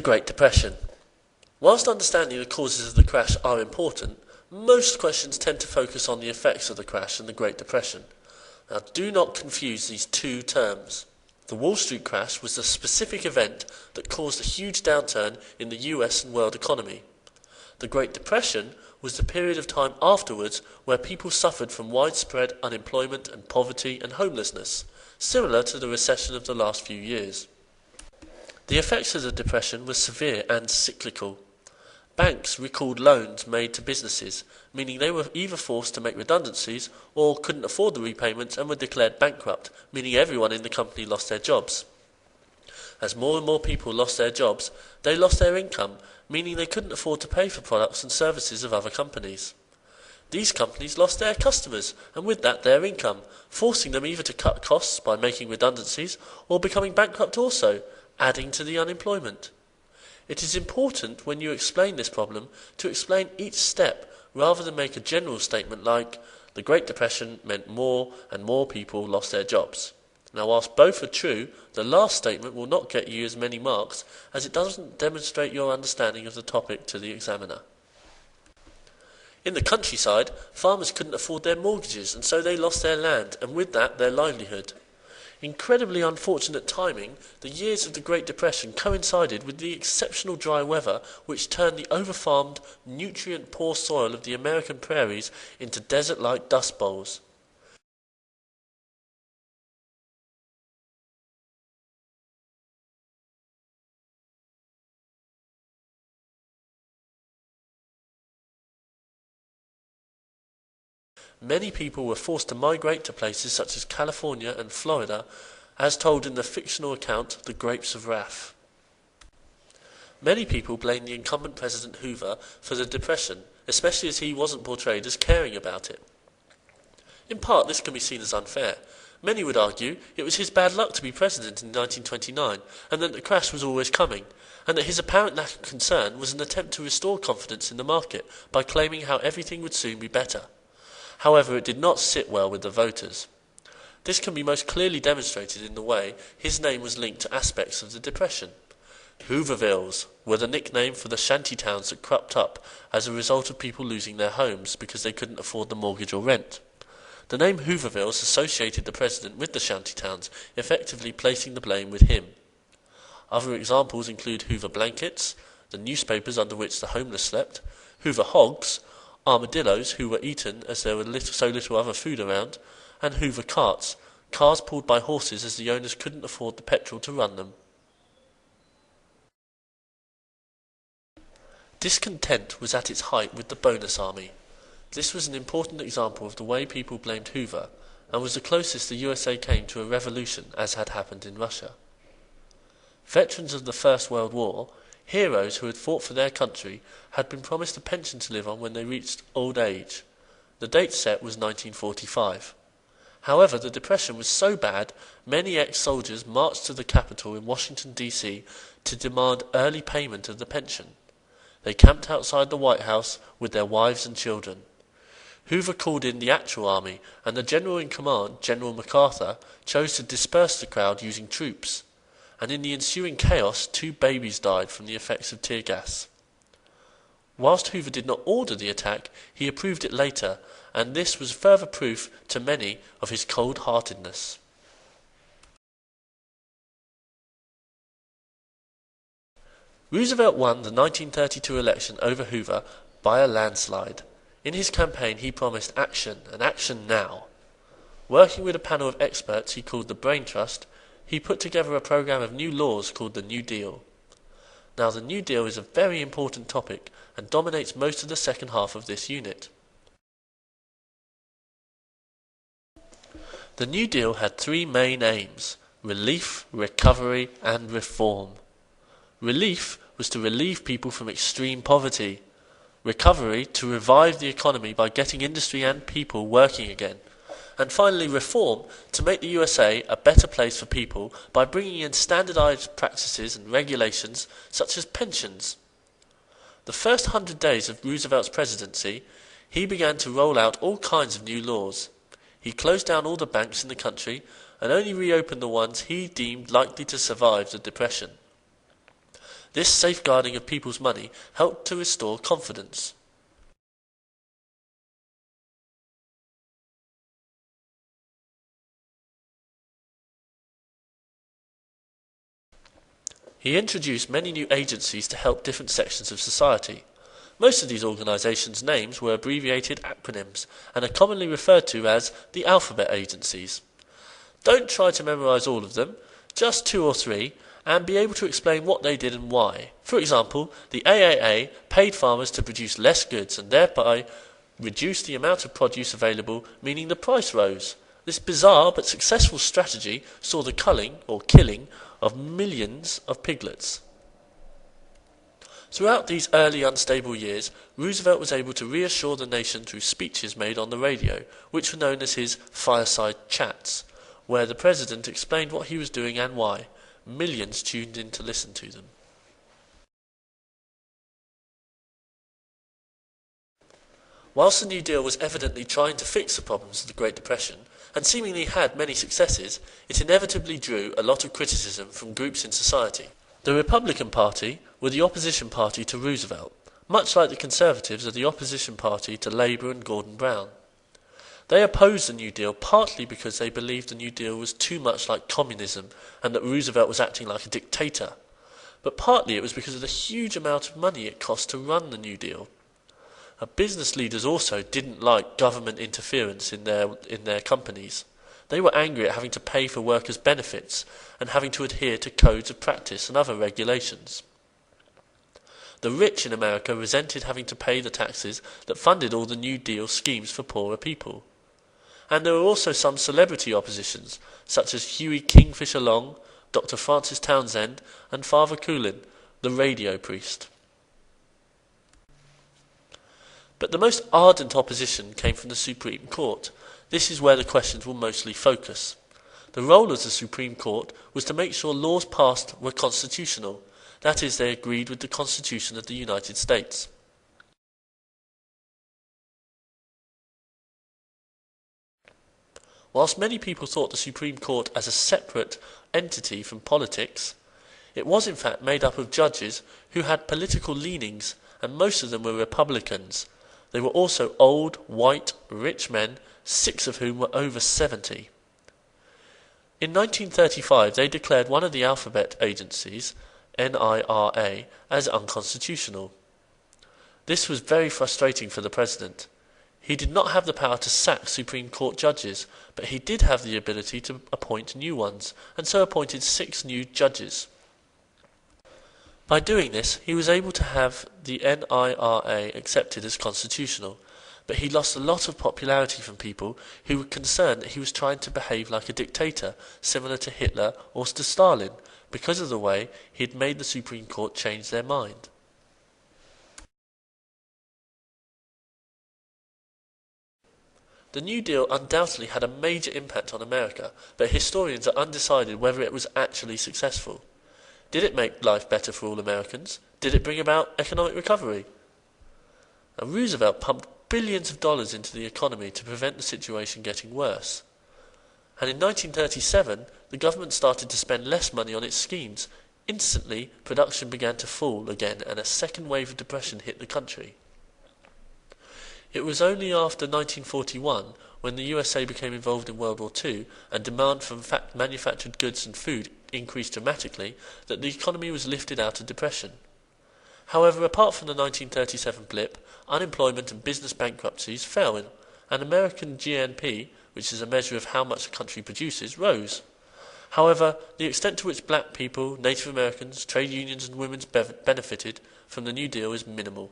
Great Depression. Whilst understanding the causes of the crash are important, most questions tend to focus on the effects of the crash and the Great Depression. Now, do not confuse these two terms. The Wall Street crash was a specific event that caused a huge downturn in the US and world economy. The Great Depression was the period of time afterwards where people suffered from widespread unemployment and poverty and homelessness, similar to the recession of the last few years. The effects of the Depression were severe and cyclical. Banks recalled loans made to businesses, meaning they were either forced to make redundancies or couldn't afford the repayments and were declared bankrupt, meaning everyone in the company lost their jobs. As more and more people lost their jobs, they lost their income, meaning they couldn't afford to pay for products and services of other companies. These companies lost their customers, and with that their income, forcing them either to cut costs by making redundancies or becoming bankrupt also, adding to the unemployment. It is important when you explain this problem to explain each step rather than make a general statement like, the Great Depression meant more and more people lost their jobs. Now, whilst both are true, the last statement will not get you as many marks as it doesn't demonstrate your understanding of the topic to the examiner. In the countryside, farmers couldn't afford their mortgages and so they lost their land and with that their livelihood. Incredibly unfortunate timing, the years of the Great Depression coincided with the exceptional dry weather which turned the overfarmed, nutrient-poor soil of the American prairies into desert-like dust bowls. Many people were forced to migrate to places such as California and Florida, as told in the fictional account The Grapes of Wrath. Many people blame the incumbent President Hoover for the Depression, especially as he wasn't portrayed as caring about it. In part, this can be seen as unfair. Many would argue it was his bad luck to be president in 1929, and that the crash was always coming, and that his apparent lack of concern was an attempt to restore confidence in the market by claiming how everything would soon be better. However, it did not sit well with the voters. This can be most clearly demonstrated in the way his name was linked to aspects of the Depression. Hoovervilles were the nickname for the shanty towns that cropped up as a result of people losing their homes because they couldn't afford the mortgage or rent. The name Hoovervilles associated the president with the shanty towns, effectively placing the blame with him. Other examples include Hoover blankets, the newspapers under which the homeless slept, Hoover hogs, armadillos who were eaten as there was so little other food around, and Hoover carts, cars pulled by horses as the owners couldn't afford the petrol to run them. Discontent was at its height with the bonus army. This was an important example of the way people blamed Hoover, and was the closest the USA came to a revolution as had happened in Russia. Veterans of the First World War, heroes who had fought for their country, had been promised a pension to live on when they reached old age. The date set was 1945. However, the Depression was so bad, many ex-soldiers marched to the Capitol in Washington, D.C. to demand early payment of the pension. They camped outside the White House with their wives and children. Hoover called in the actual army, and the general in command, General MacArthur, chose to disperse the crowd using troops. And in the ensuing chaos, 2 babies died from the effects of tear gas. Whilst Hoover did not order the attack, he approved it later, and this was further proof to many of his cold-heartedness. Roosevelt won the 1932 election over Hoover by a landslide. In his campaign, he promised action, and action now. Working with a panel of experts he called the Brain Trust, he put together a program of new laws called the New Deal. Now, the New Deal is a very important topic and dominates most of the second half of this unit. The New Deal had 3 main aims: relief, recovery, and reform. Relief was to relieve people from extreme poverty. Recovery, to revive the economy by getting industry and people working again. And finally, reform, to make the USA a better place for people by bringing in standardized practices and regulations such as pensions. The first 100 days of Roosevelt's presidency, he began to roll out all kinds of new laws. He closed down all the banks in the country and only reopened the ones he deemed likely to survive the Depression. This safeguarding of people's money helped to restore confidence. He introduced many new agencies to help different sections of society. Most of these organisations' names were abbreviated acronyms and are commonly referred to as the alphabet agencies. Don't try to memorise all of them, just 2 or 3, and be able to explain what they did and why. For example, the AAA paid farmers to produce less goods and thereby reduce the amount of produce available, meaning the price rose. This bizarre but successful strategy saw the culling, or killing, of millions of piglets. Throughout these early unstable years, Roosevelt was able to reassure the nation through speeches made on the radio, which were known as his fireside chats, where the president explained what he was doing and why. Millions tuned in to listen to them. Whilst the New Deal was evidently trying to fix the problems of the Great Depression, and seemingly had many successes, it inevitably drew a lot of criticism from groups in society. The Republican Party were the opposition party to Roosevelt, much like the Conservatives are the opposition party to Labour and Gordon Brown. They opposed the New Deal partly because they believed the New Deal was too much like communism and that Roosevelt was acting like a dictator, but partly it was because of the huge amount of money it cost to run the New Deal. Business leaders also didn't like government interference in their companies. They were angry at having to pay for workers' benefits and having to adhere to codes of practice and other regulations. The rich in America resented having to pay the taxes that funded all the New Deal schemes for poorer people. And there were also some celebrity oppositions, such as Huey Kingfisher Long, Dr. Francis Townsend, and Father Coolin, the radio priest. But the most ardent opposition came from the Supreme Court. This is where the questions will mostly focus. The role of the Supreme Court was to make sure laws passed were constitutional, that is, they agreed with the Constitution of the United States. Whilst many people thought the Supreme Court as a separate entity from politics, it was in fact made up of judges who had political leanings, and most of them were Republicans. They were also old, white, rich men, 6 of whom were over 70. In 1935, they declared one of the alphabet agencies, NIRA, as unconstitutional. This was very frustrating for the president. He did not have the power to sack Supreme Court judges, but he did have the ability to appoint new ones, and so appointed 6 new judges. By doing this, he was able to have the NIRA accepted as constitutional, but he lost a lot of popularity from people who were concerned that he was trying to behave like a dictator, similar to Hitler or to Stalin, because of the way he had made the Supreme Court change their mind. The New Deal undoubtedly had a major impact on America, but historians are undecided whether it was actually successful. Did it make life better for all Americans? Did it bring about economic recovery? And Roosevelt pumped billions of dollars into the economy to prevent the situation getting worse. And in 1937, the government started to spend less money on its schemes. Instantly, production began to fall again, and a second wave of depression hit the country. It was only after 1941, when the USA became involved in World War II and demand for manufactured goods and food increased dramatically, that the economy was lifted out of depression. However, apart from the 1937 blip, unemployment and business bankruptcies fell, and American GNP, which is a measure of how much a country produces, rose. However, the extent to which black people, Native Americans, trade unions and women benefited from the New Deal is minimal.